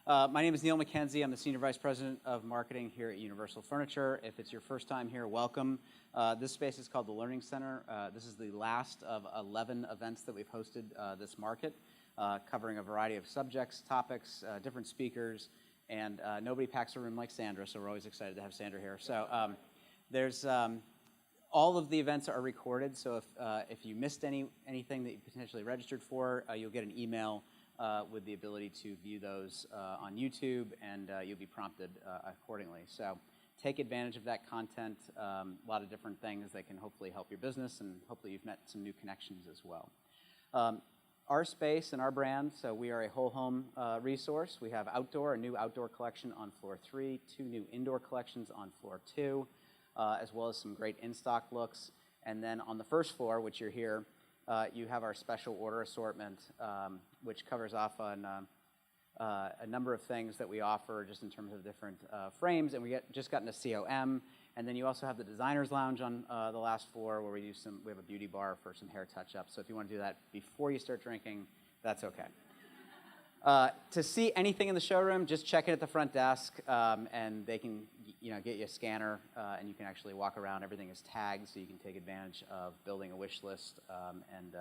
My name is Neil McKenzie. I'm the Senior Vice President of Marketing here at Universal Furniture. If it's your first time here, welcome. This space is called the Learning Center. This is the last of 11 events that we've hosted this market, covering a variety of subjects, topics, different speakers, and nobody packs a room like Sandra, so we're always excited to have Sandra here. So all of the events are recorded, so if you missed anything that you potentially registered for, you'll get an email with the ability to view those on YouTube, and you'll be prompted accordingly. So take advantage of that content, a lot of different things that can hopefully help your business, and hopefully you've met some new connections as well. Our space and our brand, so we are a whole home resource. We have a new outdoor collection on floor 3, 2 new indoor collections on floor 2, as well as some great in-stock looks. And then on the first floor, which you're here, you have our special order assortment, which covers off on a number of things that we offer just in terms of different frames. And we just got into COM. And then you also have the Designer's Lounge on the last floor where we have a beauty bar for some hair touch-ups. So if you want to do that before you start drinking, that's okay. To see anything in the showroom, just check in at the front desk, and they can get you a scanner, and you can actually walk around. Everything is tagged, so you can take advantage of building a wish list and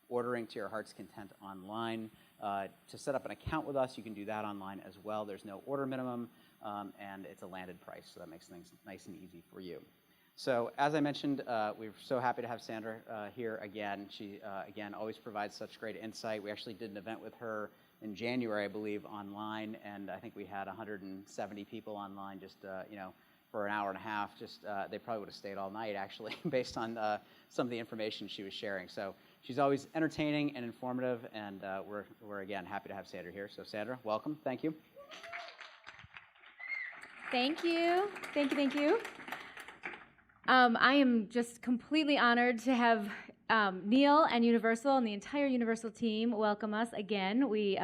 ordering to your heart's content online. To set up an account with us, you can do that online as well. There's no order minimum, and it's a landed price, so that makes things nice and easy for you. So as I mentioned, we're so happy to have Sandra here again. She, again, always provides such great insight. We actually did an event with her in January, I believe, online, and I think we had 170 people online just, for an hour and a half. Just they probably would have stayed all night, actually, based on some of the information she was sharing. So she's always entertaining and informative, and we're again happy to have Sandra here. So Sandra, welcome. Thank you. Thank you. Thank you. I am just completely honored to have Neil and Universal and the entire Universal team welcome us again. We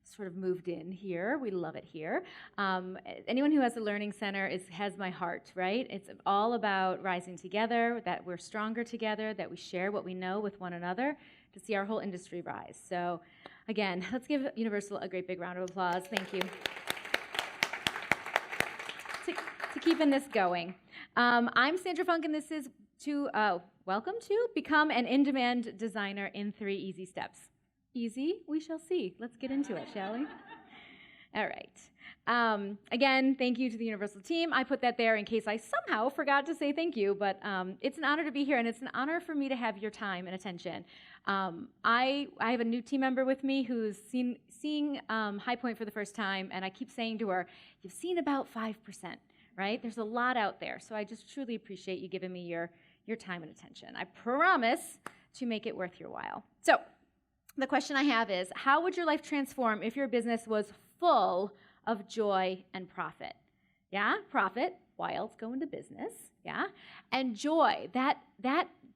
sort of moved in here. We love it here. Anyone who has a learning center has my heart, right? It's all about rising together, that we're stronger together, that we share what we know with one another to see our whole industry rise. So again, let's give Universal a great big round of applause. Thank you. To keeping this going. I'm Sandra Funk, and this is welcome to become an in-demand designer in 3 easy steps. Easy? We shall see. Let's get into it, shall we? All right. Again, thank you to the Universal team. I put that there in case I somehow forgot to say thank you, but it's an honor to be here, and it's an honor for me to have your time and attention. I have a new team member with me who's seeing High Point for the first time, and I keep saying to her, you've seen about 5%. Right? There's a lot out there, so I just truly appreciate you giving me your time and attention. I promise to make it worth your while. So the question I have is, how would your life transform if your business was full of joy and profit? Yeah, profit while it's going to business, yeah? And joy, that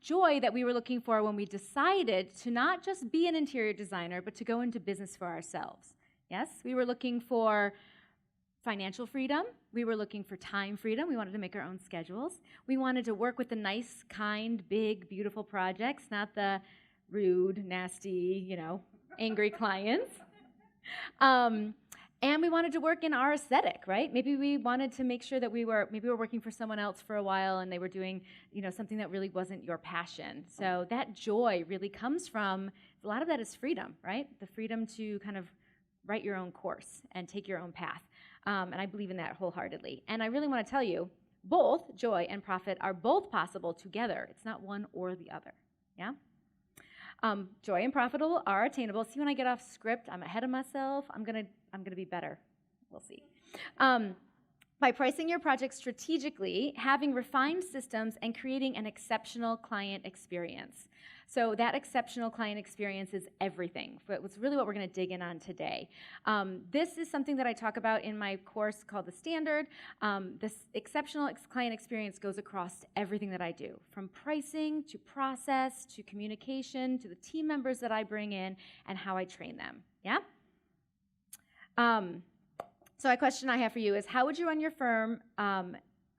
joy that we were looking for when we decided to not just be an interior designer, but to go into business for ourselves. Yes, we were looking for financial freedom. We were looking for time freedom. We wanted to make our own schedules. We wanted to work with the nice, kind, big, beautiful projects, not the rude, nasty, angry clients. And we wanted to work in our aesthetic, right? Maybe we wanted to make sure that we were working for someone else for a while and they were doing, something that really wasn't your passion. So that joy really comes from, a lot of that is freedom, right? The freedom to kind of write your own course and take your own path. And I believe in that wholeheartedly. And I really want to tell you, both joy and profit are both possible together. It's not one or the other, yeah? Joy and profit are attainable. See, when I get off script, I'm ahead of myself. I'm gonna be better. We'll see. By pricing your project strategically, having refined systems, and creating an exceptional client experience. So that exceptional client experience is everything. But it's really what we're going to dig in on today. This is something that I talk about in my course called The Standard. This exceptional client experience goes across everything that I do, from pricing to process to communication to the team members that I bring in and how I train them. Yeah? So a question I have for you is, how would you run your firm?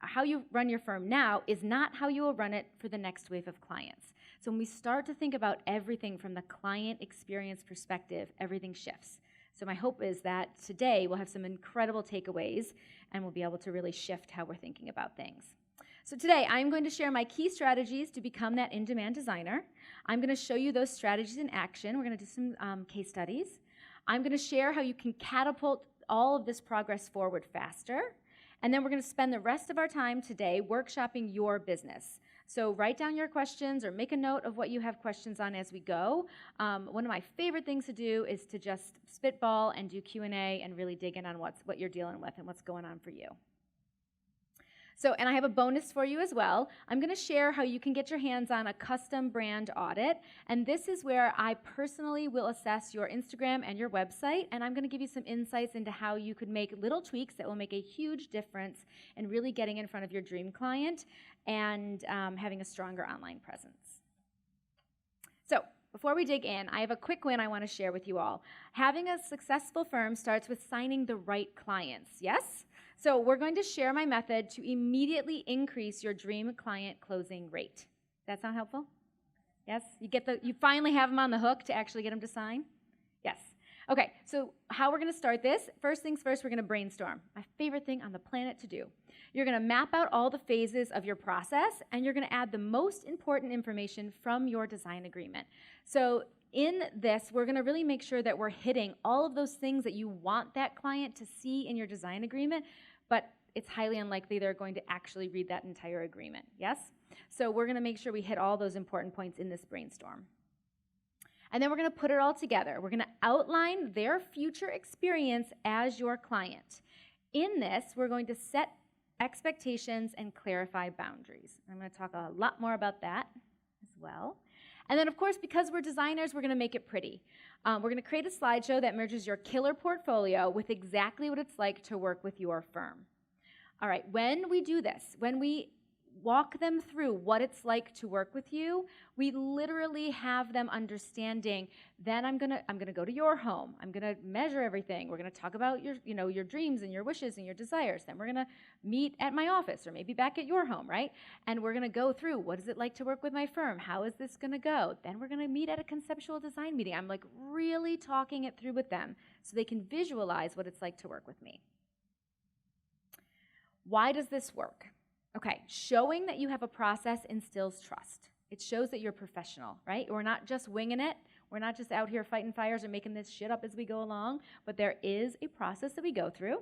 How you run your firm now is not how you will run it for the next wave of clients. So when we start to think about everything from the client experience perspective, everything shifts. So my hope is that today we'll have some incredible takeaways and we'll be able to really shift how we're thinking about things. So today I'm going to share my key strategies to become that in-demand designer. I'm going to show you those strategies in action. We're going to do some case studies. I'm going to share how you can catapult all of this progress forward faster. And then we're going to spend the rest of our time today workshopping your business. So write down your questions or make a note of what you have questions on as we go. One of my favorite things to do is to just spitball and do Q&A and really dig in on what you're dealing with and what's going on for you. So, and I have a bonus for you as well. I'm going to share how you can get your hands on a custom brand audit. And this is where I personally will assess your Instagram and your website. And I'm going to give you some insights into how you could make little tweaks that will make a huge difference in really getting in front of your dream client and having a stronger online presence. So, before we dig in, I have a quick win I want to share with you all. Having a successful firm starts with signing the right clients, yes? So we're going to share my method to immediately increase your dream client closing rate. That sound helpful? Yes? You finally have them on the hook to actually get them to sign? Yes. Okay, so how we're going to start this, first things first, we're going to brainstorm. My favorite thing on the planet to do. You're going to map out all the phases of your process, and you're going to add the most important information from your design agreement. So in this, we're going to really make sure that we're hitting all of those things that you want that client to see in your design agreement, but it's highly unlikely they're going to actually read that entire agreement, yes? So we're going to make sure we hit all those important points in this brainstorm. And then we're going to put it all together. We're going to outline their future experience as your client. In this, we're going to set expectations and clarify boundaries. I'm going to talk a lot more about that as well. And then, of course, because we're designers, we're going to make it pretty. We're going to create a slideshow that merges your killer portfolio with exactly what it's like to work with your firm. All right, when we do this, when we walk them through what it's like to work with you, we literally have them understanding, then I'm gonna go to your home. I'm gonna measure everything. We're gonna talk about your dreams and your wishes and your desires. Then we're gonna meet at my office or maybe back at your home, right? And we're gonna go through, what is it like to work with my firm? How is this gonna go? Then we're gonna meet at a conceptual design meeting. I'm like really talking it through with them so they can visualize what it's like to work with me. Why does this work? Okay, showing that you have a process instills trust. It shows that you're professional, right? We're not just winging it. We're not just out here fighting fires or making this shit up as we go along, but there is a process that we go through.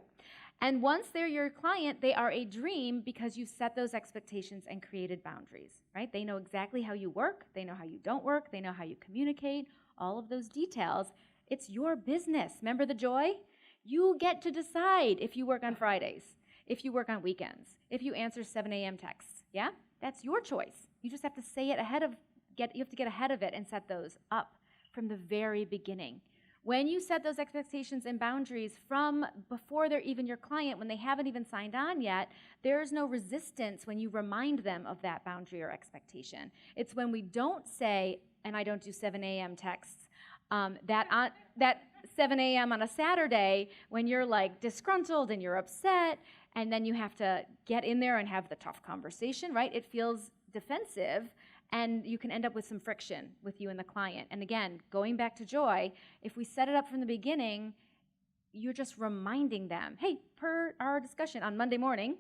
And once they're your client, they are a dream because you set those expectations and created boundaries, right? They know exactly how you work. They know how you don't work. They know how you communicate, all of those details. It's your business. Remember the joy? You get to decide if you work on Fridays, if you work on weekends, if you answer 7 a.m. texts, yeah? That's your choice. You just have to say it you have to get ahead of it and set those up from the very beginning. When you set those expectations and boundaries from before they're even your client, when they haven't even signed on yet, there's no resistance when you remind them of that boundary or expectation. It's when we don't say, and I don't do 7 a.m. texts, that 7 a.m. on a Saturday when you're like disgruntled and you're upset, and then you have to get in there and have the tough conversation, right? It feels defensive, and you can end up with some friction with you and the client. And again, going back to joy, if we set it up from the beginning, you're just reminding them, hey, per our discussion on Monday morning,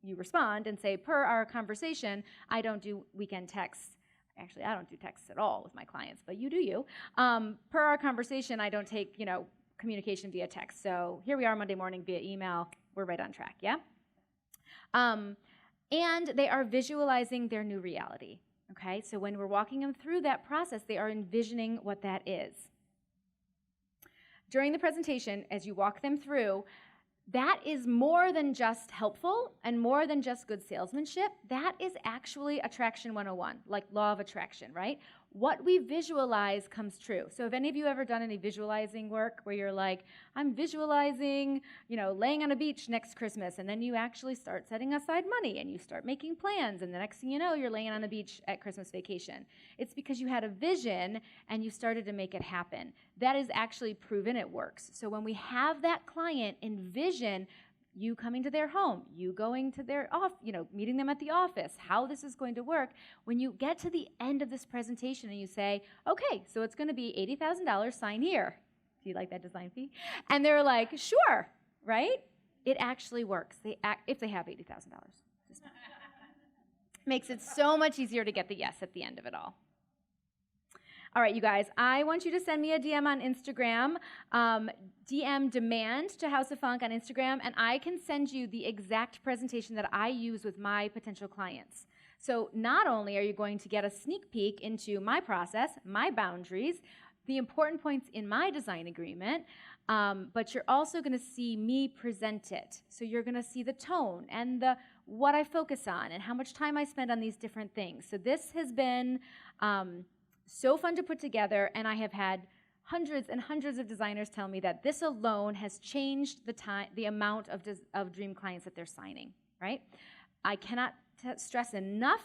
you respond and say, per our conversation, I don't do weekend texts. Actually, I don't do texts at all with my clients, but you do you. Per our conversation, I don't take, communication via text. So here we are Monday morning via email. We're right on track, yeah? And they are visualizing their new reality, okay? So when we're walking them through that process, they are envisioning what that is. During the presentation, as you walk them through, that is more than just helpful and more than just good salesmanship. That is actually Attraction 101, like law of attraction, right? What we visualize comes true. So have any of you ever done any visualizing work where you're like, I'm visualizing, laying on a beach next Christmas, and then you actually start setting aside money and you start making plans, and the next thing you know, you're laying on a beach at Christmas vacation. It's because you had a vision and you started to make it happen. That is actually proven it works. So when we have that client envision you coming to their home, you going to their meeting them at the office, how this is going to work. When you get to the end of this presentation and you say, okay, so it's going to be $80,000, sign here. Do you like that design fee? And they're like, sure, right? It actually works. If they have $80,000. Makes it so much easier to get the yes at the end of it all. All right, you guys, I want you to send me a DM on Instagram, DM demand to House of Funk on Instagram, and I can send you the exact presentation that I use with my potential clients. So not only are you going to get a sneak peek into my process, my boundaries, the important points in my design agreement, but you're also going to see me present it. So you're going to see the tone and what I focus on and how much time I spend on these different things. So this has been so fun to put together, and I have had hundreds and hundreds of designers tell me that this alone has changed the amount of dream clients that they're signing, right? I cannot stress enough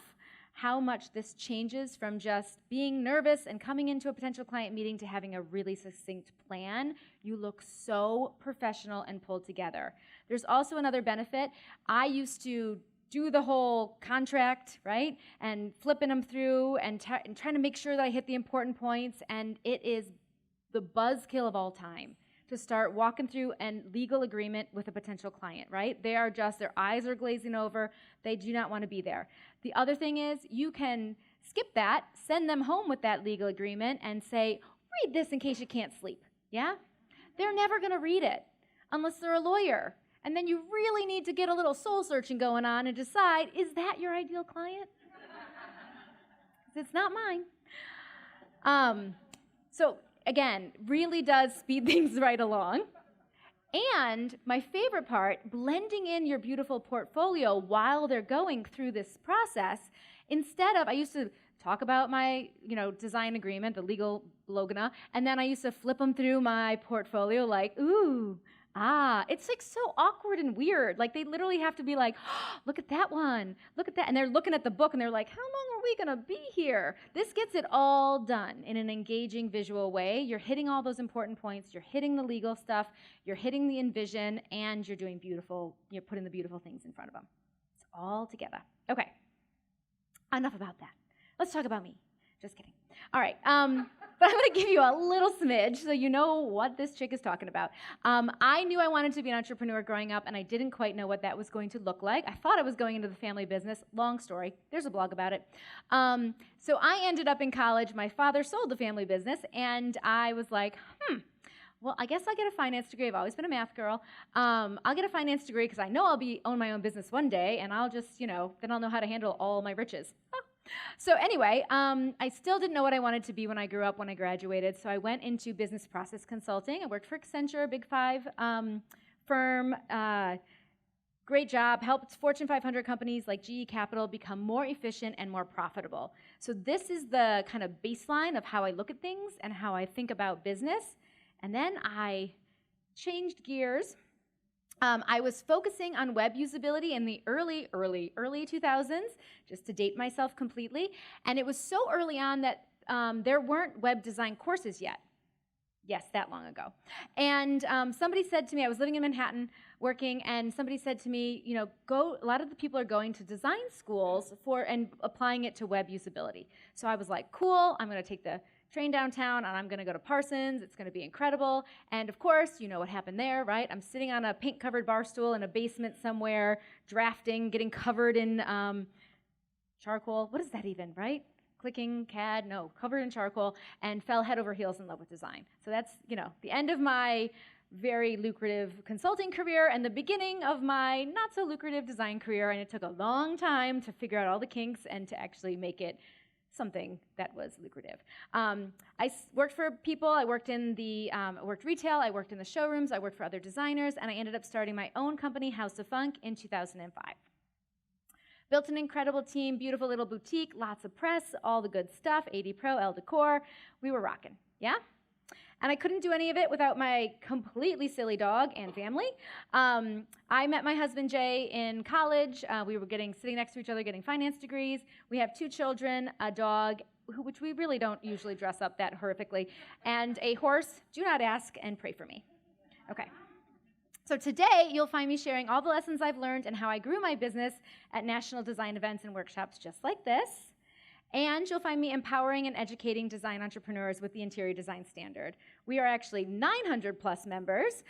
how much this changes from just being nervous and coming into a potential client meeting to having a really succinct plan. You look so professional and pulled together. There's also another benefit. I used to do the whole contract, right, and flipping them through and trying to make sure that I hit the important points, and it is the buzzkill of all time to start walking through a legal agreement with a potential client, right? Their eyes are glazing over. They do not want to be there. The other thing is you can skip that, send them home with that legal agreement and say, read this in case you can't sleep, yeah? They're never going to read it unless they're a lawyer. And then you really need to get a little soul searching going on and decide, is that your ideal client? It's not mine. So again, really does speed things right along. And my favorite part, blending in your beautiful portfolio while they're going through this process, I used to talk about my, design agreement, the legal blogana, and then I used to flip them through my portfolio like, ooh, it's like so awkward and weird. Like they literally have to be like, oh, look at that one, look at that. And they're looking at the book and they're like, how long are we gonna be here? This gets it all done in an engaging visual way. You're hitting all those important points. You're hitting the legal stuff. You're hitting the envision, and you're putting the beautiful things in front of them. It's all together. Okay, enough about that. Let's talk about me. Just kidding. All right. But I'm going to give you a little smidge so you know what this chick is talking about. I knew I wanted to be an entrepreneur growing up, and I didn't quite know what that was going to look like. I thought I was going into the family business. Long story. There's a blog about it. So I ended up in college. My father sold the family business, and I was like, well, I guess I'll get a finance degree. I've always been a math girl. I'll get a finance degree because I know I'll own my own business one day, and I'll just, then I'll know how to handle all my riches. So anyway, I still didn't know what I wanted to be when I grew up, when I graduated, so I went into business process consulting. I worked for Accenture, a Big Five firm. Great job, helped Fortune 500 companies like GE Capital become more efficient and more profitable. So this is the kind of baseline of how I look at things and how I think about business. And then I changed gears. I was focusing on web usability in the early 2000s, just to date myself completely. And it was so early on that there weren't web design courses yet. Yes, that long ago. And somebody said to me, I was living in Manhattan working, and somebody said to me, a lot of the people are going to design schools and applying it to web usability. So I was like, cool, I'm going to take the train downtown, and I'm going to go to Parsons. It's going to be incredible. And of course, you know what happened there, right? I'm sitting on a paint-covered bar stool in a basement somewhere, drafting, getting covered in charcoal. What is that even, right? Clicking, CAD, no, covered in charcoal, and fell head over heels in love with design. So that's, the end of my very lucrative consulting career and the beginning of my not-so-lucrative design career, and it took a long time to figure out all the kinks and to actually make it something that was lucrative. I worked for people. I worked worked retail. I worked in the showrooms. I worked for other designers, and I ended up starting my own company, House of Funk, in 2005. Built an incredible team, beautiful little boutique, lots of press, all the good stuff, 80 Pro, Elle Decor. We were rocking, yeah? And I couldn't do any of it without my completely silly dog and family. I met my husband, Jay, in college. We were sitting next to each other, getting finance degrees. We have 2 children, a dog, which we really don't usually dress up that horrifically, and a horse. Do not ask, and pray for me. Okay. So today, you'll find me sharing all the lessons I've learned and how I grew my business at national design events and workshops just like this. And you'll find me empowering and educating design entrepreneurs with the Interior Design Standard. We are actually 900 plus members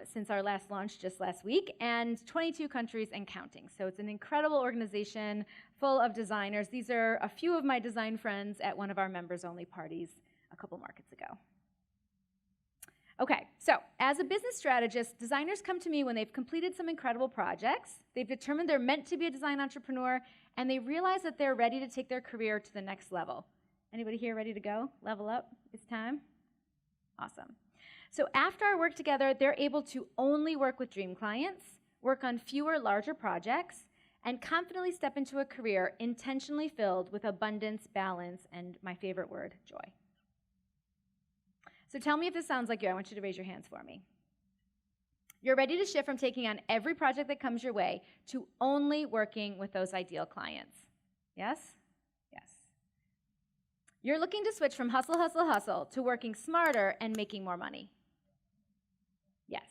since our last launch just last week, and 22 countries and counting. So it's an incredible organization full of designers. These are a few of my design friends at one of our members-only parties a couple markets ago. Okay, so as a business strategist, designers come to me when they've completed some incredible projects, they've determined they're meant to be a design entrepreneur, and they realize that they're ready to take their career to the next level. Anybody here ready to go? Level up? It's time? Awesome. So after our work together, they're able to only work with dream clients, work on fewer, larger projects, and confidently step into a career intentionally filled with abundance, balance, and my favorite word, joy. So tell me if this sounds like you. I want you to raise your hands for me. You're ready to shift from taking on every project that comes your way to only working with those ideal clients. Yes? Yes. You're looking to switch from hustle, hustle, hustle to working smarter and making more money. Yes.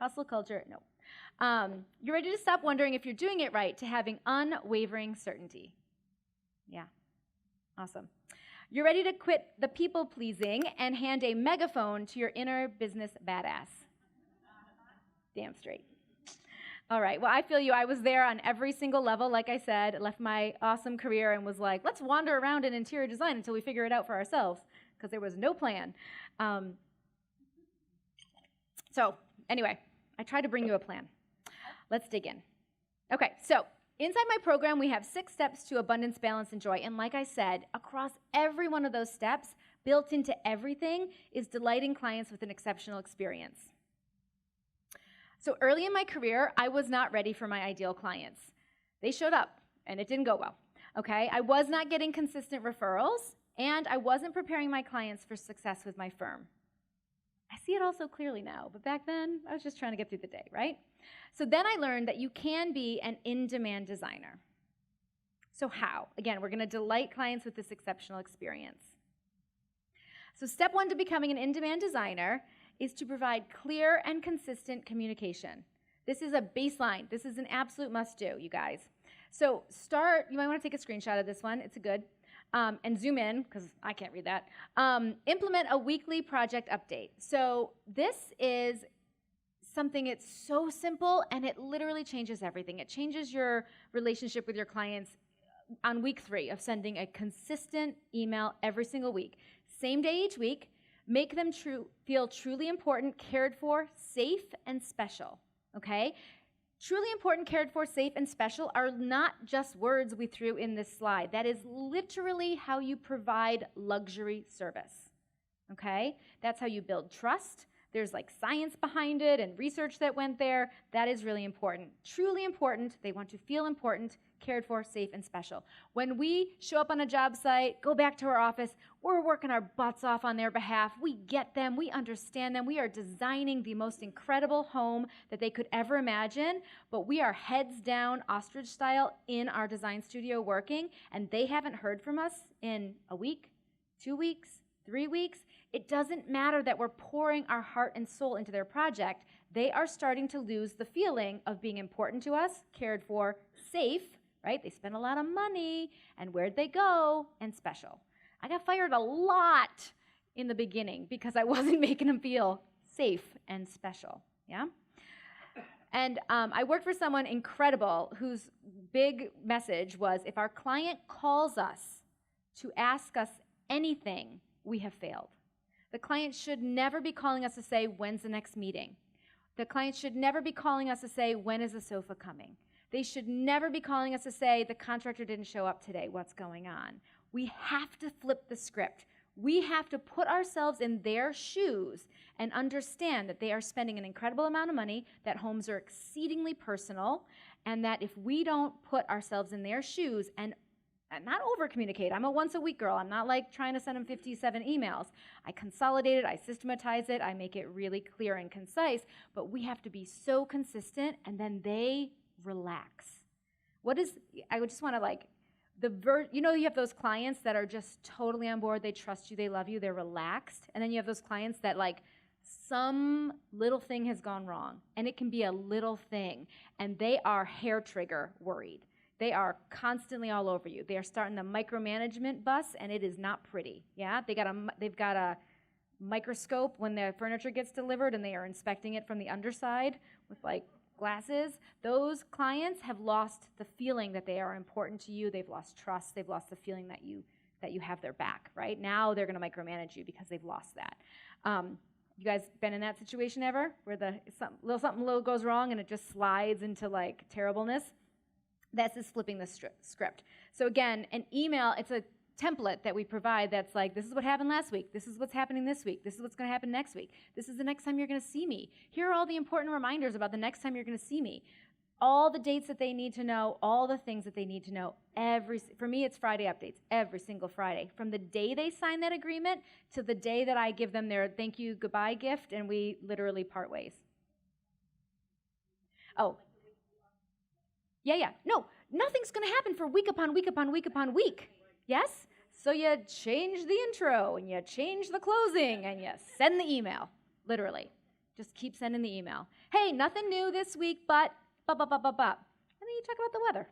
Hustle culture, no. You're ready to stop wondering if you're doing it right to having unwavering certainty. Yeah. Awesome. You're ready to quit the people-pleasing and hand a megaphone to your inner business badass. Damn straight. All right, well, I feel you. I was there on every single level, like I said, left my awesome career and was like, let's wander around in interior design until we figure it out for ourselves, because there was no plan. So anyway, I tried to bring you a plan. Let's dig in. Okay, so inside my program, we have 6 steps to abundance, balance, and joy. And like I said, across every one of those steps, built into everything, is delighting clients with an exceptional experience. So early in my career, I was not ready for my ideal clients. They showed up, and it didn't go well. Okay, I was not getting consistent referrals, and I wasn't preparing my clients for success with my firm. I see it all so clearly now, but back then, I was just trying to get through the day, right? So then I learned that you can be an in-demand designer. So how? Again, we're going to delight clients with this exceptional experience. So step 1 to becoming an in-demand designer is to provide clear and consistent communication. This is a baseline. This is an absolute must-do, you guys. So you might want to take a screenshot of this one. It's good. And zoom in, because I can't read that. Implement a weekly project update. So this is something, it's so simple, and it literally changes everything. It changes your relationship with your clients on week 3 of sending a consistent email every single week. Same day each week. Make them feel truly important, cared for, safe, and special, okay? Truly important, cared for, safe, and special are not just words we threw in this slide. That is literally how you provide luxury service, okay? That's how you build trust. There's like science behind it and research that went there. That is really important. Truly important. They want to feel important, cared for, safe, and special. When we show up on a job site, go back to our office, we're working our butts off on their behalf. We get them. We understand them. We are designing the most incredible home that they could ever imagine, but we are heads down, ostrich style, in our design studio working, and they haven't heard from us in a week, 2 weeks, 3 weeks. It doesn't matter that we're pouring our heart and soul into their project. They are starting to lose the feeling of being important to us, cared for, safe, right? They spend a lot of money, and where'd they go? And special. I got fired a lot in the beginning because I wasn't making them feel safe and special, yeah? And I worked for someone incredible whose big message was, if our client calls us to ask us anything, we have failed. The client should never be calling us to say, when's the next meeting? The client should never be calling us to say, when is the sofa coming? They should never be calling us to say, the contractor didn't show up today, what's going on? We have to flip the script. We have to put ourselves in their shoes and understand that they are spending an incredible amount of money, that homes are exceedingly personal, and that if we don't put ourselves in their shoes and not over-communicate. I'm a once-a-week girl. I'm not like trying to send them 57 emails. I consolidate it. I systematize it. I make it really clear and concise. But we have to be so consistent, and then they relax. I would just want to you have those clients that are just totally on board. They trust you. They love you. They're relaxed. And then you have those clients that some little thing has gone wrong. And it can be a little thing. And they are hair trigger worried. They are constantly all over you. They are starting the micromanagement bus, and it is not pretty. Yeah, they've got a microscope when their furniture gets delivered, and they are inspecting it from the underside with like glasses. Those clients have lost the feeling that they are important to you. They've lost trust. They've lost the feeling that you have their back. Right now, they're going to micromanage you because they've lost that. You guys been in that situation ever, where something little goes wrong and it just slides into like terribleness? This is flipping the script. So again, an email, it's a template that we provide that's like, this is what happened last week, this is what's happening this week, this is what's going to happen next week, this is the next time you're going to see me. Here are all the important reminders about the next time you're going to see me. All the dates that they need to know, all the things that they need to know. For me, it's Friday updates, every single Friday. From the day they sign that agreement to the day that I give them their thank you, goodbye gift, and we literally part ways. Oh. Yeah. No, nothing's going to happen for week upon week upon week upon week. Yes? So you change the intro, and you change the closing, and you send the email, literally. Just keep sending the email. Hey, nothing new this week, but... And then you talk about the weather.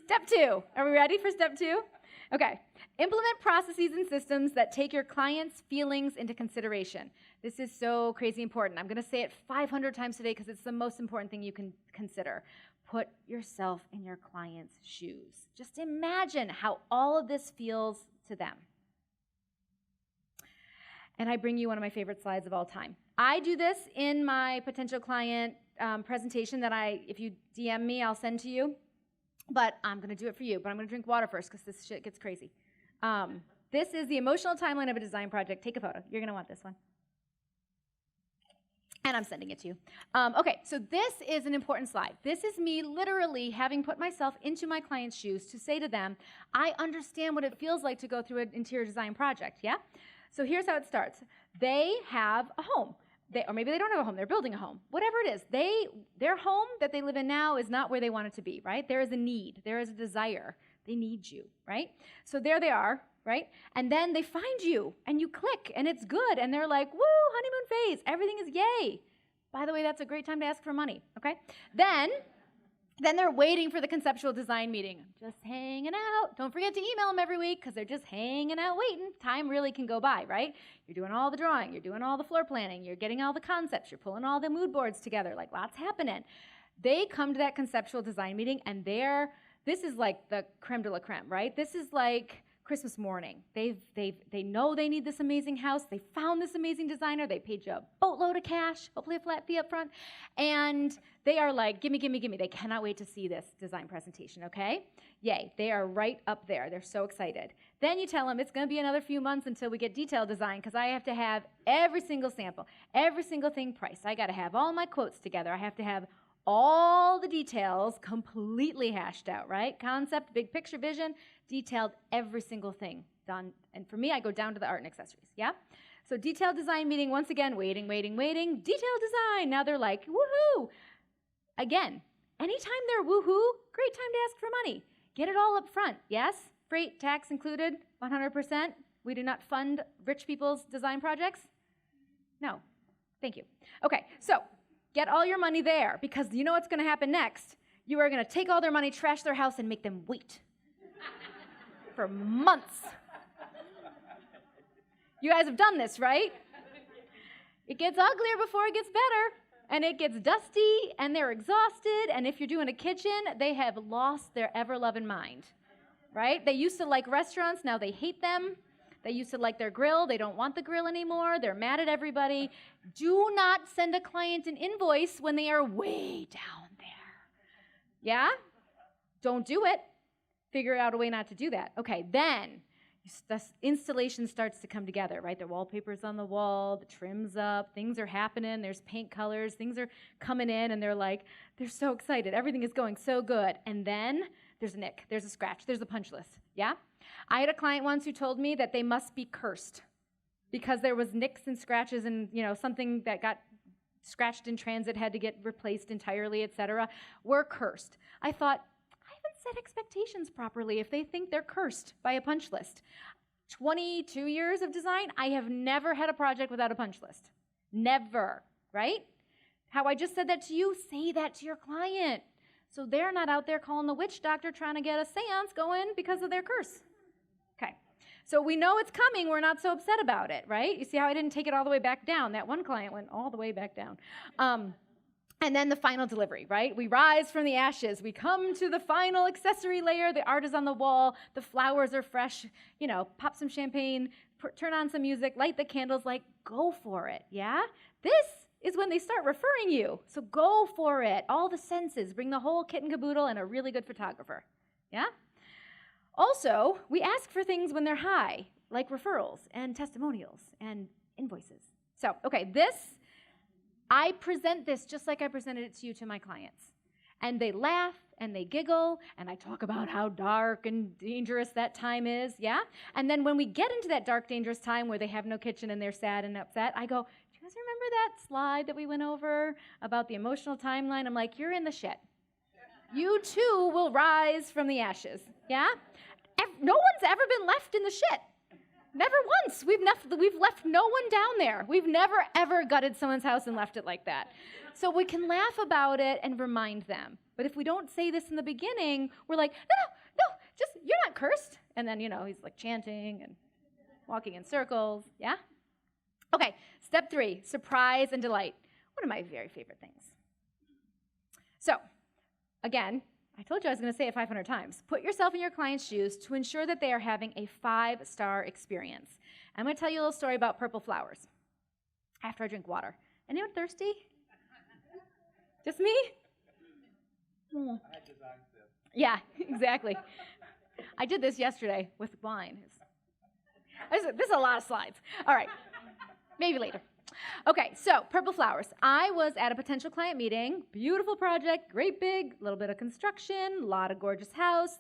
Step 2. Are we ready for step 2? Okay. Implement processes and systems that take your clients' feelings into consideration. This is so crazy important. I'm going to say it 500 times today because it's the most important thing you can consider. Put yourself in your client's shoes. Just imagine how all of this feels to them. And I bring you one of my favorite slides of all time. I do this in my potential client presentation that if you DM me, I'll send to you. But I'm going to do it for you. But I'm going to drink water first because this shit gets crazy. This is the emotional timeline of a design project. Take a photo. You're going to want this one. And I'm sending it to you. Okay, so this is an important slide. This is me literally having put myself into my client's shoes to say to them, I understand what it feels like to go through an interior design project, yeah? So here's how it starts. They have a home. Or maybe they don't have a home. They're building a home. Whatever it is, their home that they live in now is not where they want it to be, right? There is a need. There is a desire. They need you, right? So there they are, right? And then they find you, and you click, and it's good. And they're like, woo, honeymoon phase. Everything is yay. By the way, that's a great time to ask for money, okay? Then they're waiting for the conceptual design meeting. Just hanging out. Don't forget to email them every week because they're just hanging out waiting. Time really can go by, right? You're doing all the drawing. You're doing all the floor planning. You're getting all the concepts. You're pulling all the mood boards together. Like, lots happening. They come to that conceptual design meeting, and this is like the creme de la creme, right? This is like Christmas morning. They know they need this amazing house. They found this amazing designer. They paid you a boatload of cash, hopefully a flat fee up front. And they are like, gimme, gimme, gimme. They cannot wait to see this design presentation, okay? Yay, they are right up there. They're so excited. Then you tell them it's going to be another few months until we get detailed design because I have to have every single sample, every single thing priced. I got to have all my quotes together. I have to have all the details completely hashed out, right? Concept, big picture vision, detailed every single thing done. And for me, I go down to the art and accessories, yeah? So detailed design meeting, once again, waiting. Detailed design, now they're like, woohoo! Again, anytime they're woohoo, great time to ask for money. Get it all up front, yes? Freight, tax included, 100%. We do not fund rich people's design projects. No, thank you. Okay, so get all your money there because you know what's going to happen next. You are going to take all their money, trash their house, and make them wait for months. You guys have done this, right? It gets uglier before it gets better, and it gets dusty, and they're exhausted, and if you're doing a kitchen, they have lost their ever-loving mind, right? They used to like restaurants, now they hate them. They used to like their grill. They don't want the grill anymore. They're mad at everybody. Do not send a client an invoice when they are way down there. Yeah? Don't do it. Figure out a way not to do that. Okay, then the installation starts to come together, right? The wallpaper's on the wall, the trim's up, things are happening, there's paint colors, things are coming in, and they're so excited. Everything is going so good. And then there's a nick, there's a scratch, there's a punch list. Yeah? I had a client once who told me that they must be cursed because there was nicks and scratches and, something that got scratched in transit had to get replaced entirely, etc. We're cursed. I thought, I haven't set expectations properly if they think they're cursed by a punch list. 22 years of design, I have never had a project without a punch list. Never, right? How I just said that to you, say that to your client. So they're not out there calling the witch doctor trying to get a seance going because of their curse. Okay. So we know it's coming. We're not so upset about it, right? You see how I didn't take it all the way back down? That one client went all the way back down. And then the final delivery, right? We rise from the ashes. We come to the final accessory layer. The art is on the wall. The flowers are fresh. Pop some champagne, turn on some music, light the candles, like, go for it, yeah? This is when they start referring you. So go for it. All the senses. Bring the whole kit and caboodle and a really good photographer, yeah? Also, we ask for things when they're high, like referrals and testimonials and invoices. So, okay, I present this just like I presented it to you to my clients. And they laugh and they giggle, and I talk about how dark and dangerous that time is, yeah? And then when we get into that dark, dangerous time where they have no kitchen and they're sad and upset, I go, do you guys remember that slide that we went over about the emotional timeline? I'm like, you're in the shit. You too will rise from the ashes, yeah? No one's ever been left in the shit. Never once. We've left no one down there. We've never, ever gutted someone's house and left it like that. So we can laugh about it and remind them. But if we don't say this in the beginning, we're like, no, just, you're not cursed. And then, he's like chanting and walking in circles, yeah? Okay, step 3, surprise and delight. One of my very favorite things. So, again, I told you I was going to say it 500 times. Put yourself in your client's shoes to ensure that they are having a 5-star experience. I'm going to tell you a little story about purple flowers after I drink water. Anyone thirsty? Just me? I had design tips. Yeah, exactly. I did this yesterday with wine. This is a lot of slides. All right, maybe later. Okay, so purple flowers. I was at a potential client meeting, beautiful project, great big, little bit of construction, a lot of gorgeous house,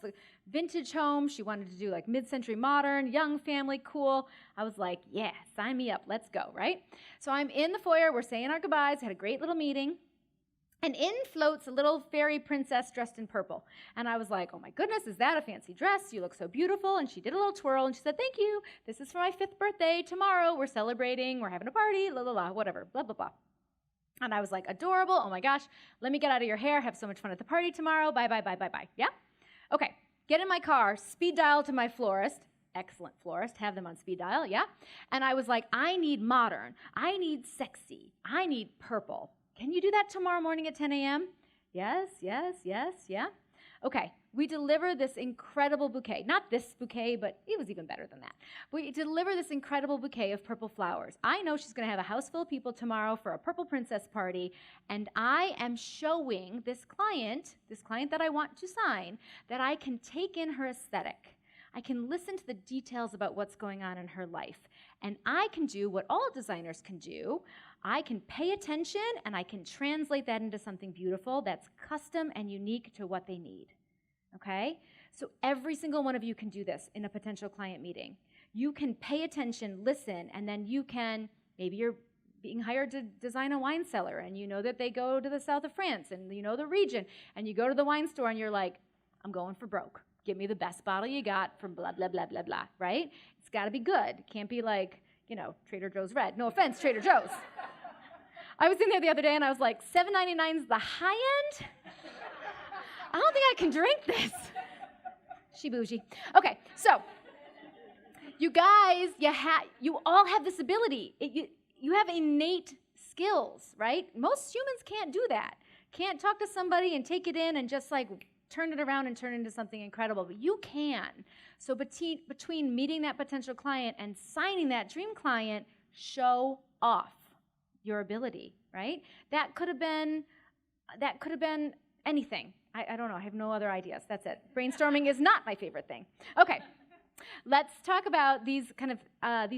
vintage home. She wanted to do like mid-century modern, young family, cool. I was like, yeah, sign me up, let's go, right? So I'm in the foyer, we're saying our goodbyes, had a great little meeting. And in floats a little fairy princess dressed in purple. And I was like, oh my goodness, is that a fancy dress? You look so beautiful. And she did a little twirl and she said, thank you. This is for my 5th birthday tomorrow. We're celebrating. We're having a party, la la la, whatever, blah, blah, blah. And I was like, adorable. Oh my gosh, let me get out of your hair. Have so much fun at the party tomorrow. Bye, bye, bye, bye, bye. Yeah? Okay, get in my car, speed dial to my florist. Excellent florist, have them on speed dial, yeah? And I was like, I need modern. I need sexy. I need purple. Can you do that tomorrow morning at 10 a.m.? Yes, yeah. Okay, we deliver this incredible bouquet. Not this bouquet, but it was even better than that. We deliver this incredible bouquet of purple flowers. I know she's going to have a house full of people tomorrow for a purple princess party, and I am showing this client that I want to sign, that I can take in her aesthetic. I can listen to the details about what's going on in her life, and I can do what all designers can do. I can pay attention and I can translate that into something beautiful that's custom and unique to what they need, okay? So every single one of you can do this in a potential client meeting. You can pay attention, listen, and then maybe you're being hired to design a wine cellar and you know that they go to the south of France and you know the region, and you go to the wine store and you're like, I'm going for broke. Give me the best bottle you got from blah, blah, blah, blah, blah, right? It's got to be good. It can't be like, Trader Joe's Red. No offense, Trader Joe's. I was in there the other day and I was like, $7.99 is the high end? I don't think I can drink this. She bougie. Okay, so you guys, you all have this ability. You have innate skills, right? Most humans can't do that. Can't talk to somebody and take it in and just like turn it around and turn it into something incredible, but you can. So between meeting that potential client and signing that dream client, show off your ability, right? That could have been anything. I don't know. I have no other ideas. That's it. Brainstorming is not my favorite thing. Okay. Let's talk about these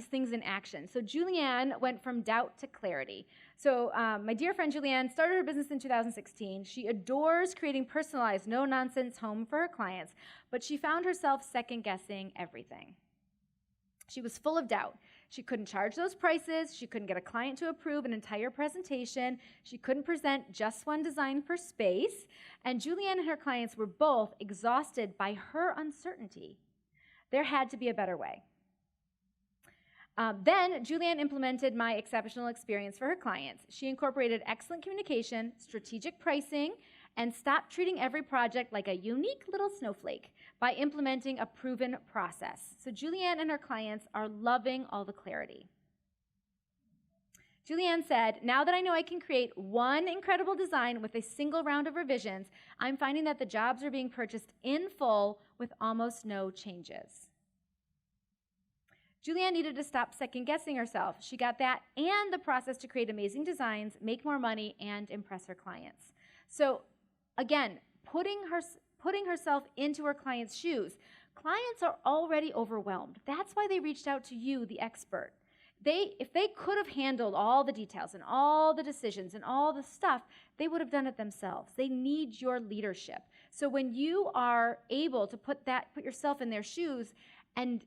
things in action. So Julianne went from doubt to clarity. So my dear friend Julianne started her business in 2016. She adores creating personalized, no-nonsense home for her clients, but she found herself second-guessing everything. She was full of doubt. She couldn't charge those prices. She couldn't get a client to approve an entire presentation. She couldn't present just one design per space. And Julianne and her clients were both exhausted by her uncertainty. There had to be a better way. Then Julianne implemented my exceptional experience for her clients. She incorporated excellent communication, strategic pricing, and stopped treating every project like a unique little snowflake by implementing a proven process. So Julianne and her clients are loving all the clarity. Julianne said, now that I know I can create one incredible design with a single round of revisions, I'm finding that the jobs are being purchased in full with almost no changes. Julianne needed to stop second-guessing herself. She got that and the process to create amazing designs, make more money, and impress her clients. So again, putting herself into her clients' shoes. Clients are already overwhelmed. That's why they reached out to you, the expert. If they could have handled all the details and all the decisions and all the stuff, they would have done it themselves. They need your leadership. So when you are able to put yourself in their shoes and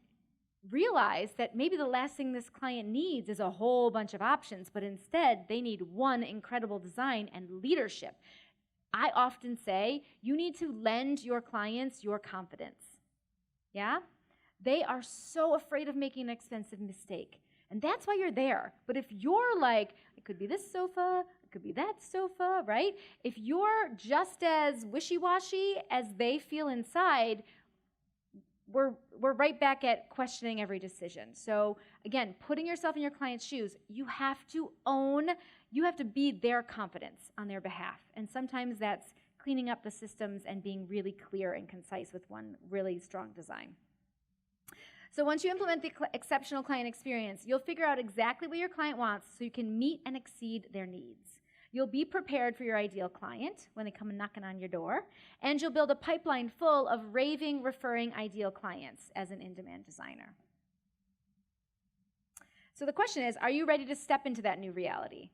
realize that maybe the last thing this client needs is a whole bunch of options, but instead they need one incredible design and leadership. I often say you need to lend your clients your confidence. Yeah? They are so afraid of making an expensive mistake. And that's why you're there. But if you're like, it could be this sofa, it could be that sofa, right? If you're just as wishy-washy as they feel inside, we're right back at questioning every decision. So again, putting yourself in your client's shoes, you have to be their confidence on their behalf. And sometimes that's cleaning up the systems and being really clear and concise with one really strong design. So once you implement the exceptional client experience, you'll figure out exactly what your client wants so you can meet and exceed their needs. You'll be prepared for your ideal client when they come knocking on your door, and you'll build a pipeline full of raving, referring ideal clients as an in-demand designer. So the question is, are you ready to step into that new reality?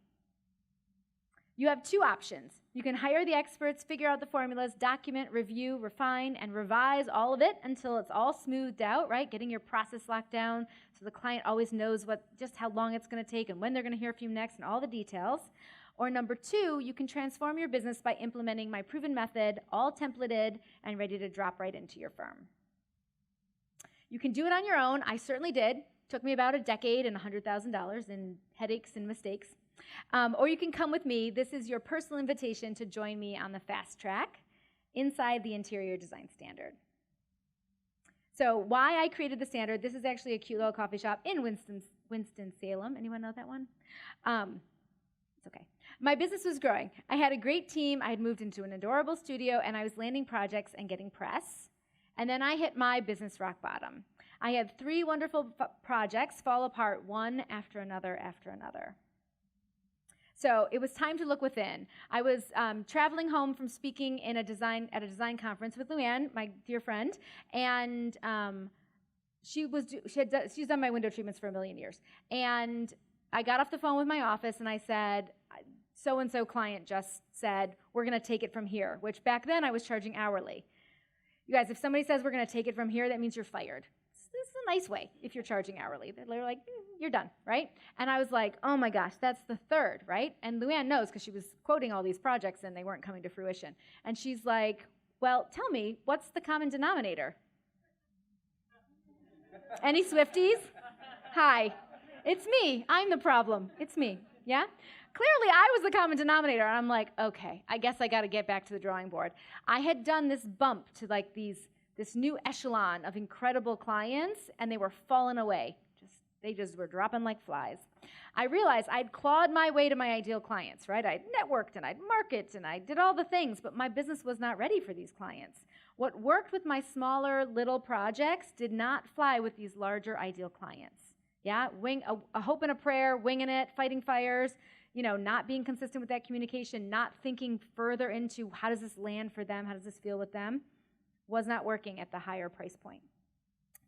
You have two options. You can hire the experts, figure out the formulas, document, review, refine, and revise all of it until it's all smoothed out, right? Getting your process locked down so the client always knows just how long it's going to take and when they're going to hear from you next and all the details. Or number two, you can transform your business by implementing my proven method, all templated and ready to drop right into your firm. You can do it on your own. I certainly did. Took me about a decade and $100,000 in headaches and mistakes. Or you can come with me. This is your personal invitation to join me on the fast track inside the interior design standard. So why I created the standard, this is actually a cute little coffee shop in Winston-Salem. Anyone know that one? It's okay. My business was growing. I had a great team. I had moved into an adorable studio, and I was landing projects and getting press. And then I hit my business rock bottom. I had 3 wonderful projects fall apart one after another after another. So it was time to look within. I was traveling home from speaking at a design conference with Luann, my dear friend, and she's done my window treatments for a million years. And I got off the phone with my office and I said, so-and-so client just said, we're going to take it from here, which back then I was charging hourly. You guys, if somebody says we're going to take it from here, that means you're fired. This is a nice way if you're charging hourly. They're like, you're done, right? And I was like, oh my gosh, that's the 3rd, right? And Luann knows because she was quoting all these projects and they weren't coming to fruition. And she's like, well, tell me, what's the common denominator? Any Swifties? Hi, it's me. I'm the problem. It's me, yeah? Clearly, I was the common denominator. And I'm like, okay, I guess I got to get back to the drawing board. I had done this bump to like this new echelon of incredible clients, and they were falling away. They just were dropping like flies. I realized I'd clawed my way to my ideal clients, right? I'd networked and I'd marketed and I did all the things, but my business was not ready for these clients. What worked with my smaller little projects did not fly with these larger ideal clients. Yeah, a hope and a prayer, winging it, fighting fires, not being consistent with that communication, not thinking further into how does this land for them, how does this feel with them, was not working at the higher price point.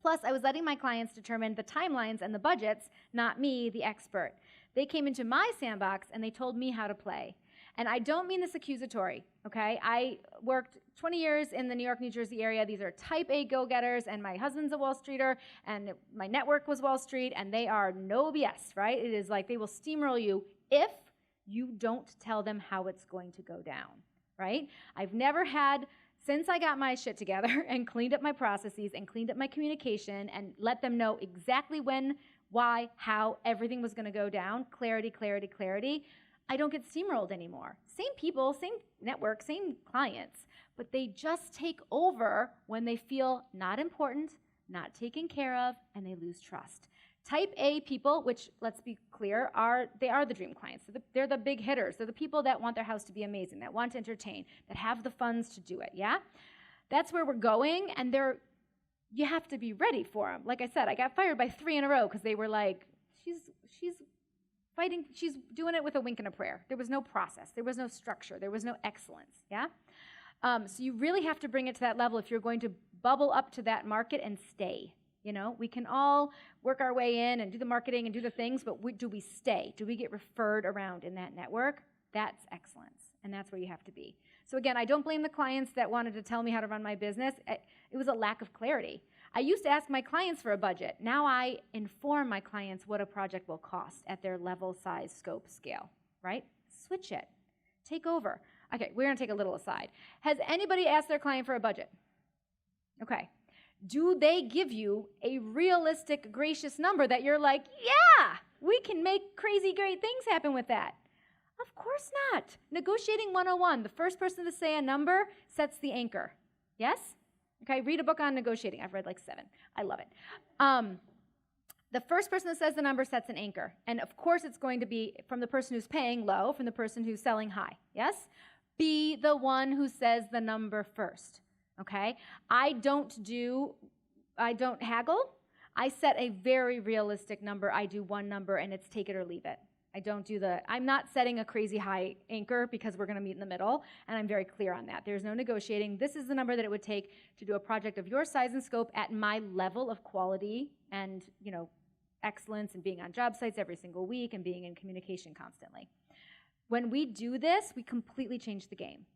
Plus, I was letting my clients determine the timelines and the budgets, not me, the expert. They came into my sandbox and they told me how to play. And I don't mean this accusatory, okay? I worked 20 years in the New York, New Jersey area. These are type A go-getters, and my husband's a Wall Streeter, and my network was Wall Street, and they are no BS, right? It is like they will steamroll you if you don't tell them how it's going to go down, right? I've never had, since I got my shit together and cleaned up my processes and cleaned up my communication and let them know exactly when why, how, everything was going to go down, clarity, clarity, clarity, I don't get steamrolled anymore. Same people, same network, same clients, but they just take over when they feel not important, not taken care of, and they lose trust. Type A people, which, let's be clear, they are the dream clients. They're the big hitters. They're the people that want their house to be amazing, that want to entertain, that have the funds to do it, yeah? That's where we're going, and you have to be ready for them. Like I said, I got fired by 3 in a row because they were like, she's fighting, she's doing it with a wink and a prayer. There was no process. There was no structure. There was no excellence, yeah? So you really have to bring it to that level if you're going to bubble up to that market and stay. You know, we can all work our way in and do the marketing and do the things, but do we stay? Do we get referred around in that network? That's excellence, and that's where you have to be. So again, I don't blame the clients that wanted to tell me how to run my business. It was a lack of clarity. I used to ask my clients for a budget. Now I inform my clients what a project will cost at their level, size, scope, scale, right? Switch it. Take over. Okay, we're going to take a little aside. Has anybody asked their client for a budget? Okay. Do they give you a realistic, gracious number that you're like, yeah, we can make crazy great things happen with that? Of course not. Negotiating 101, the first person to say a number sets the anchor. Yes? Okay, read a book on negotiating. I've read like 7. I love it. The first person that says the number sets an anchor. And of course it's going to be from the person who's paying low, from the person who's selling high. Yes? Be the one who says the number first. Okay? I don't haggle. I set a very realistic number. I do one number and it's take it or leave it. I'm not setting a crazy high anchor because we're going to meet in the middle, and I'm very clear on that. There's no negotiating. This is the number that it would take to do a project of your size and scope at my level of quality and, excellence and being on job sites every single week and being in communication constantly. When we do this, we completely change the game.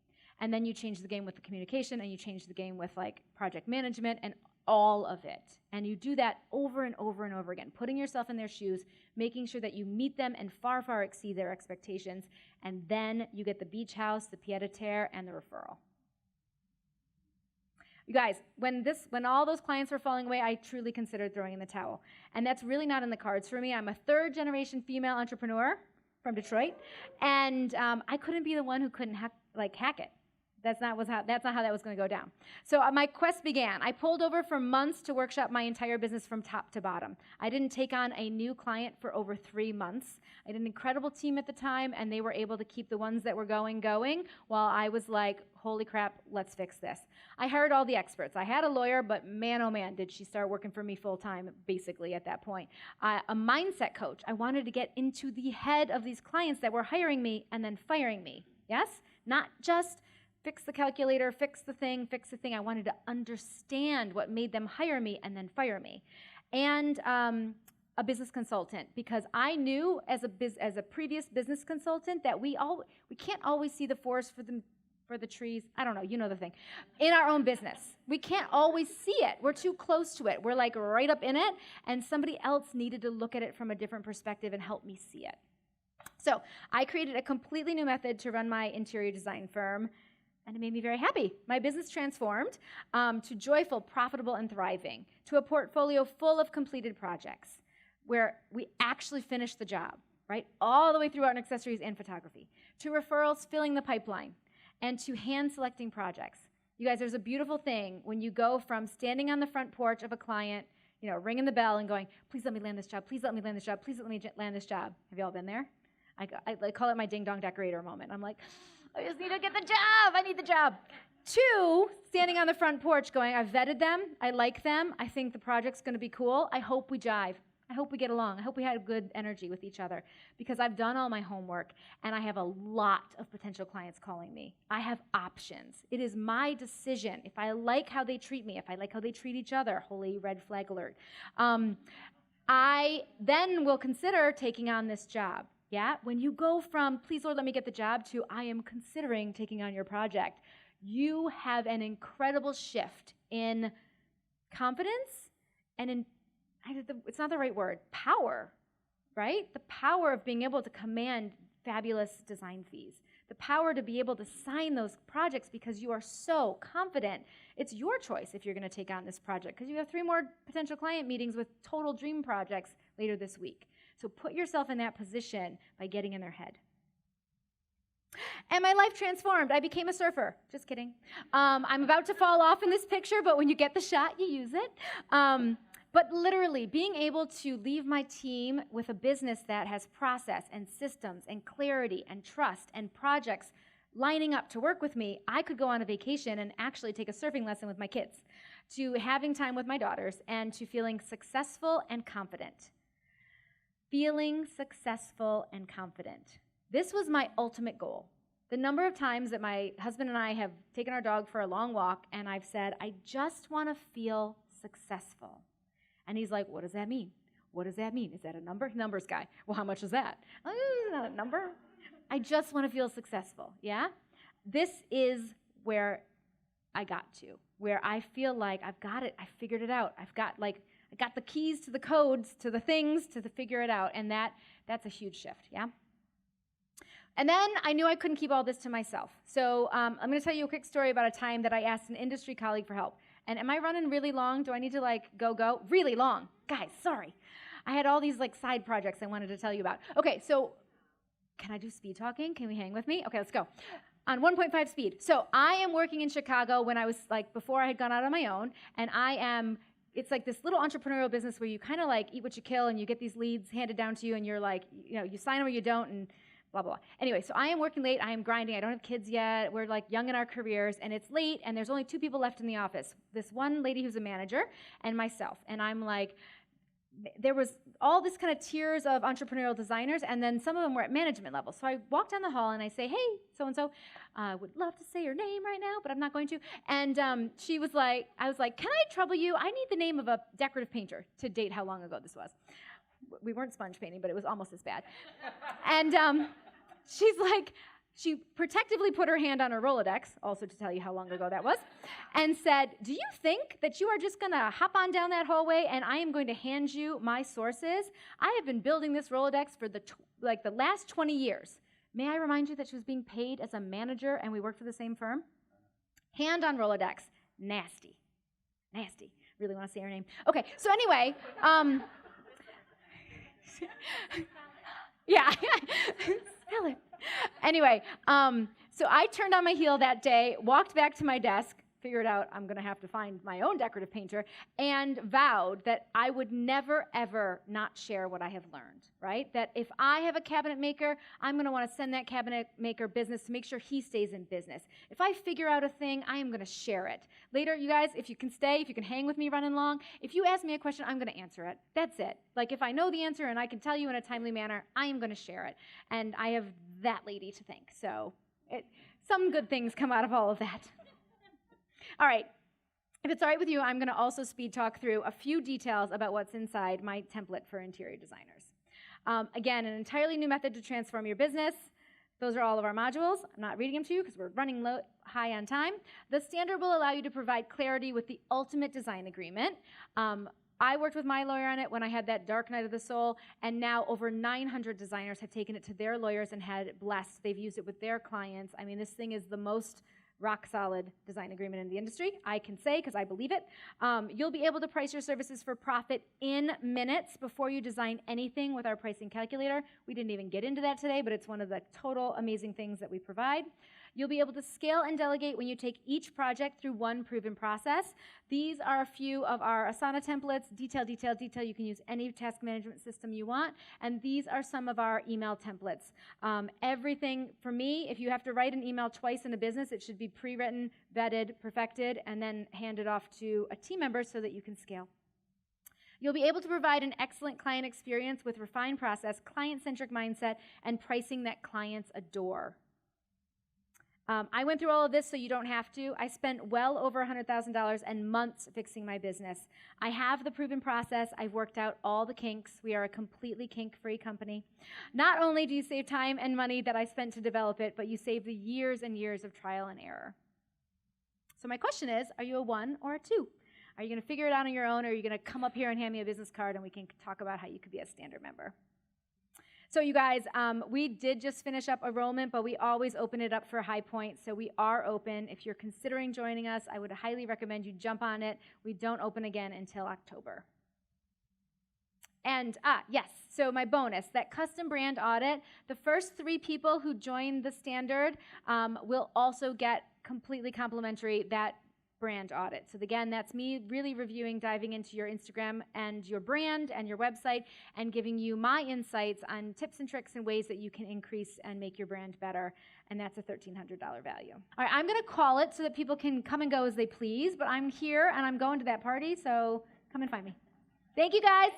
And then you change the game with the communication, and you change the game with like project management and all of it. And you do that over and over and over again, putting yourself in their shoes, making sure that you meet them and far, far exceed their expectations. And then you get the beach house, the pied-à-terre, and the referral. You guys, when all those clients were falling away, I truly considered throwing in the towel. And that's really not in the cards for me. I'm a 3rd-generation female entrepreneur from Detroit, and I couldn't be the one who couldn't hack it. That's not how that was going to go down. So my quest began. I pulled over for months to workshop my entire business from top to bottom. I didn't take on a new client for over 3 months. I had an incredible team at the time, and they were able to keep the ones that were going, while I was like, holy crap, let's fix this. I hired all the experts. I had a lawyer, but man, oh man, did she start working for me full time, basically, at that point. A mindset coach. I wanted to get into the head of these clients that were hiring me and then firing me. Yes? Not just fix the calculator, fix the thing. I wanted to understand what made them hire me and then fire me. And a business consultant, because I knew as a previous business consultant that we can't always see the forest for the trees. I don't know, you know the thing. In our own business. We can't always see it. We're too close to it. We're like right up in it, and somebody else needed to look at it from a different perspective and help me see it. So I created a completely new method to run my interior design firm, and it made me very happy. My business transformed to joyful, profitable, and thriving, to a portfolio full of completed projects where we actually finished the job, right? All the way through art and accessories and photography, to referrals filling the pipeline, and to hand-selecting projects. You guys, there's a beautiful thing when you go from standing on the front porch of a client, ringing the bell and going, please let me land this job, please let me land this job, please let me land this job. Have you all been there? I call it my ding-dong decorator moment. I'm like, I just need to get the job. I need the job. 2, standing on the front porch going, I've vetted them. I like them. I think the project's going to be cool. I hope we jive. I hope we get along. I hope we have good energy with each other because I've done all my homework and I have a lot of potential clients calling me. I have options. It is my decision. If I like how they treat me, if I like how they treat each other, holy red flag alert, I then will consider taking on this job. Yeah, when you go from, please Lord, let me get the job, to I am considering taking on your project, you have an incredible shift in confidence and in, it's not the right word, power, right? The power of being able to command fabulous design fees, the power to be able to sign those projects because you are so confident. It's your choice if you're going to take on this project because you have 3 more potential client meetings with total dream projects later this week. So put yourself in that position by getting in their head. And my life transformed. I became a surfer. Just kidding. I'm about to fall off in this picture, but when you get the shot, you use it. But literally, being able to leave my team with a business that has process and systems and clarity and trust and projects lining up to work with me, I could go on a vacation and actually take a surfing lesson with my kids, to having time with my daughters, and to feeling successful and confident. Feeling successful and confident. This was my ultimate goal. The number of times that my husband and I have taken our dog for a long walk and I've said, I just want to feel successful. And he's like, what does that mean? What does that mean? Is that a number? Numbers guy. Well, how much is that? Oh, not a number. I just want to feel successful, yeah? This is where I got to, where I feel like I've got it. I figured it out. I got the keys to the codes, to the things, to figure it out. And that's a huge shift, yeah? And then I knew I couldn't keep all this to myself. So I'm going to tell you a quick story about a time that I asked an industry colleague for help. And am I running really long? Do I need to go? Really long. Guys, sorry. I had all these side projects I wanted to tell you about. Okay, so can I do speed talking? Can we hang with me? Okay, let's go. On 1.5 speed. So I am working in Chicago when I was before I had gone out on my own. And it's like this little entrepreneurial business where you kind of eat what you kill and you get these leads handed down to you and you're you sign them or you don't and blah, blah, blah. Anyway, so I am working late. I am grinding. I don't have kids yet. We're young in our careers, and it's late, and there's only 2 people left in the office. This one lady who's a manager and myself. And I'm there was all this kind of tiers of entrepreneurial designers, and then some of them were at management level. So I walked down the hall, and I say, hey, so-and-so, I would love to say your name right now, but I'm not going to. And I was like, can I trouble you? I need the name of a decorative painter to date how long ago this was. We weren't sponge painting, but it was almost as bad. And she protectively put her hand on her Rolodex, also to tell you how long ago that was, and said, do you think that you are just going to hop on down that hallway and I am going to hand you my sources? I have been building this Rolodex for the last 20 years. May I remind you that she was being paid as a manager and we worked for the same firm? Hand on Rolodex. Nasty. Nasty. Really want to say her name. Okay, so anyway, yeah, spell it. Anyway, so I turned on my heel that day, walked back to my desk, figured out I'm going to have to find my own decorative painter, and vowed that I would never, ever not share what I have learned, right? That if I have a cabinet maker, I'm going to want to send that cabinet maker business to make sure he stays in business. If I figure out a thing, I am going to share it. Later, you guys, if you can stay, if you can hang with me running long, if you ask me a question, I'm going to answer it. That's it. If I know the answer and I can tell you in a timely manner, I am going to share it. And I have that lady to thank. So some good things come out of all of that. All right, if it's all right with you, I'm going to also speed talk through a few details about what's inside my template for interior designers. Again, an entirely new method to transform your business. Those are all of our modules. I'm not reading them to you because we're running high on time. The standard will allow you to provide clarity with the ultimate design agreement. I worked with my lawyer on it when I had that dark night of the soul, and now over 900 designers have taken it to their lawyers and had it blessed. They've used it with their clients. I mean, this thing is the most rock-solid design agreement in the industry. I can say, because I believe it. You'll be able to price your services for profit in minutes before you design anything with our pricing calculator. We didn't even get into that today, but it's one of the total amazing things that we provide. You'll be able to scale and delegate when you take each project through one proven process. These are a few of our Asana templates, detail, detail, detail. You can use any task management system you want. And these are some of our email templates. Everything, for me, if you have to write an email twice in a business, it should be pre-written, vetted, perfected, and then handed off to a team member so that you can scale. You'll be able to provide an excellent client experience with refined process, client-centric mindset, and pricing that clients adore. I went through all of this so you don't have to. I spent well over $100,000 and months fixing my business. I have the proven process. I've worked out all the kinks. We are a completely kink-free company. Not only do you save time and money that I spent to develop it, but you save the years and years of trial and error. So my question is, are you a 1 or a 2? Are you going to figure it out on your own, or are you going to come up here and hand me a business card and we can talk about how you could be a standard member? So you guys, we did just finish up enrollment, but we always open it up for high points. So we are open. If you're considering joining us, I would highly recommend you jump on it. We don't open again until October. And, yes, so my bonus, that custom brand audit, the first 3 people who join the standard will also get completely complimentary that brand audit. So again, that's me really reviewing, diving into your Instagram and your brand and your website and giving you my insights on tips and tricks and ways that you can increase and make your brand better. And that's a $1,300 value. All right, I'm going to call it so that people can come and go as they please, but I'm here and I'm going to that party, so come and find me. Thank you, guys.